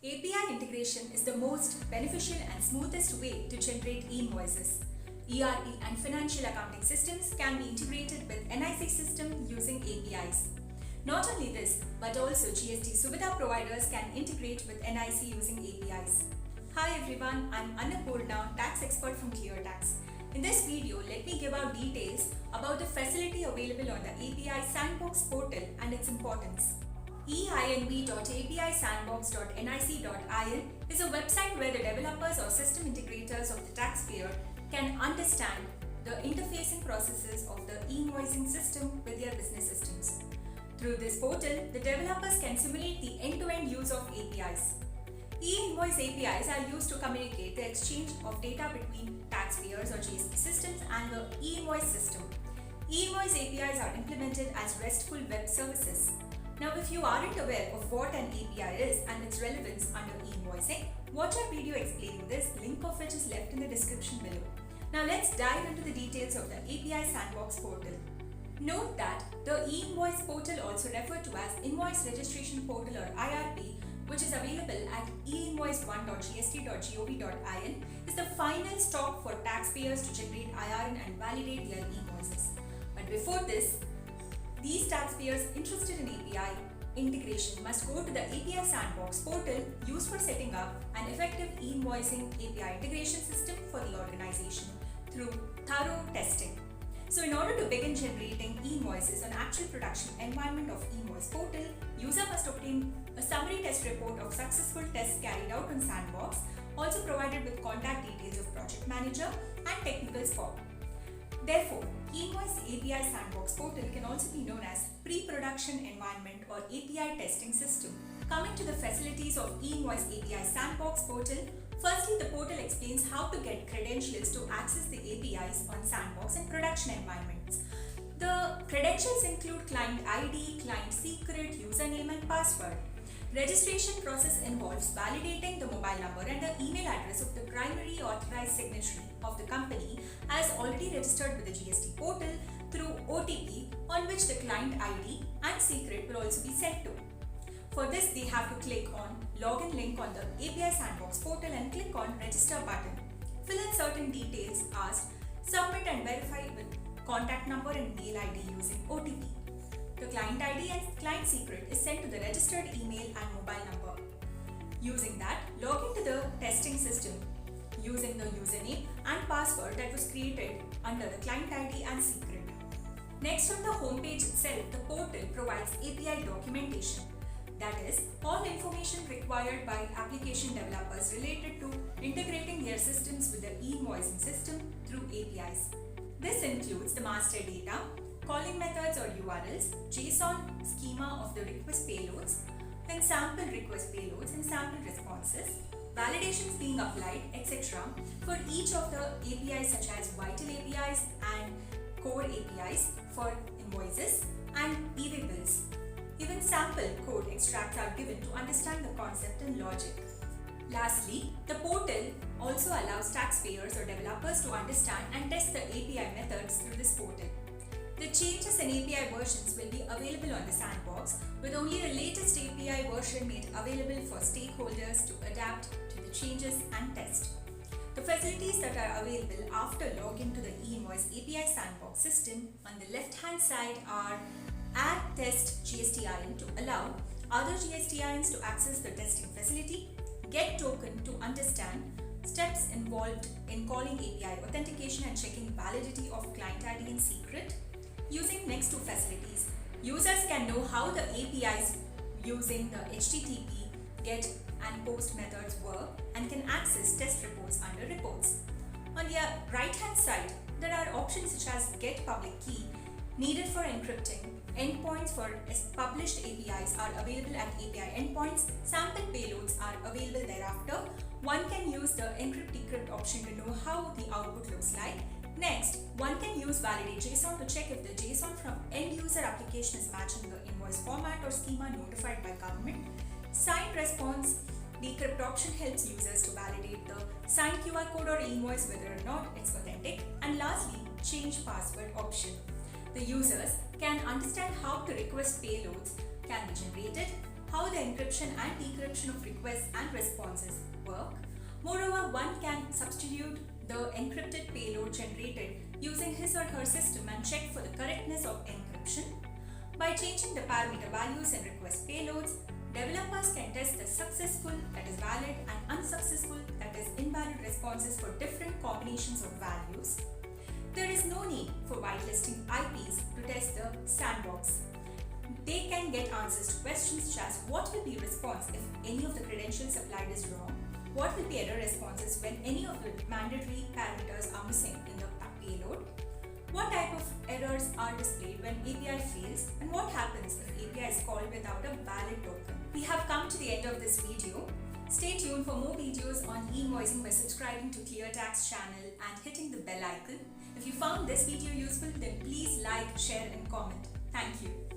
API integration is the most beneficial and smoothest way to generate e-invoices. ERP and financial accounting systems can be integrated with NIC system using APIs. Not only this, but also GST Suvidha providers can integrate with NIC using APIs. Hi everyone, I'm Annapurna, tax expert from ClearTax. In this video, let me give out details about the facility available on the API Sandbox portal and its importance. einv.apisandbox.nic.in is a website where the developers or system integrators of the taxpayer can understand the interfacing processes of the e-invoicing system with their business systems. Through this portal, the developers can simulate the end-to-end use of APIs. E-invoice APIs are used to communicate the exchange of data between taxpayers or GST systems and the e-invoice system. E-invoice APIs are implemented as RESTful web services. Now, if you aren't aware of what an API is and its relevance under e-invoicing, watch our video explaining this, link of which is left in the description below. Now let's dive into the details of the API Sandbox portal. Note that the e-invoice portal, also referred to as Invoice Registration Portal or IRP, which is available at einvoice1.gst.gov.in, is the final stop for taxpayers to generate IRN and validate their e-invoices. But before this, these taxpayers interested in API integration must go to the API Sandbox portal used for setting up an effective e-invoicing API integration system for the organization through thorough testing. So in order to begin generating e-invoices on actual production environment of e-invoice portal, user must obtain a summary test report of successful tests carried out on Sandbox, also provided with contact details of project manager and technical support. Therefore, e-invoice API Sandbox portal can also be known as pre-production environment or API testing system. Coming to the facilities of e-invoice API Sandbox portal, firstly, the portal explains how to get credentials to access the APIs on Sandbox and production environments. The credentials include client ID, client secret, username and password. Registration process involves validating the mobile number and the email address of the primary authorized signatory of the company as already registered with the GST portal through OTP, on which the client ID and secret will also be sent to. For this, they have to click on login link on the API Sandbox portal and click on register button. Fill in certain details asked, submit and verify with contact number and mail ID using OTP. The client ID and client secret is sent to the registered email and mobile number. Using that, log into the testing system using the username and password that was created under the client ID and secret. Next, on the home page itself, the portal provides API documentation. That is, all information required by application developers related to integrating their systems with the e-invoicing system through APIs. This includes the master data, calling methods or URLs, JSON schema of the request payloads, then sample request payloads and sample responses, validations being applied, etc. for each of the APIs such as vital APIs and core APIs for invoices and e-bills. Even sample code extracts are given to understand the concept and logic. Lastly, the portal also allows taxpayers or developers to understand and test the API methods through this portal. The changes in API versions will be available on the Sandbox, with only the latest API version made available for stakeholders to adapt to the changes and test. The facilities that are available after login to the e-invoice API Sandbox system on the left-hand side are Add Test GSTIN to allow other GSTINs to access the testing facility, Get Token to understand steps involved in calling API authentication and checking validity of client ID and secret. Using next two facilities, users can know how the APIs using the HTTP, GET and POST methods work and can access test reports under reports. On the right-hand side, there are options such as Get Public Key needed for encrypting. Endpoints for published APIs are available at API endpoints. Sample payloads are available thereafter. One can use the encrypt decrypt option to know how the output looks like. Next, one can use validate JSON to check if the JSON from end user application is matching the invoice format or schema notified by government. Signed response decrypt option helps users to validate the signed QR code or invoice whether or not it's authentic. And lastly, change password option. The users can understand how the request payloads can be generated, how the encryption and decryption of requests and responses work. Moreover, one can substitute the encrypted payload generated using his or her system and check for the correctness of encryption. By changing the parameter values in request payloads, developers can test the successful, that is valid, and unsuccessful, that is invalid responses for different combinations of values. There is no need for whitelisting IPs to test the sandbox. They can get answers to questions such as what will be response if any of the credentials applied is wrong, what will be error responses when any of the mandatory parameters are missing in the payload, what type of errors are displayed when API fails, and what happens if API is called without a valid token. We have come to the end of this video. Stay tuned for more videos on e-invoicing by subscribing to ClearTax channel and hitting the bell icon. If you found this video useful, then please like, share and comment. Thank you.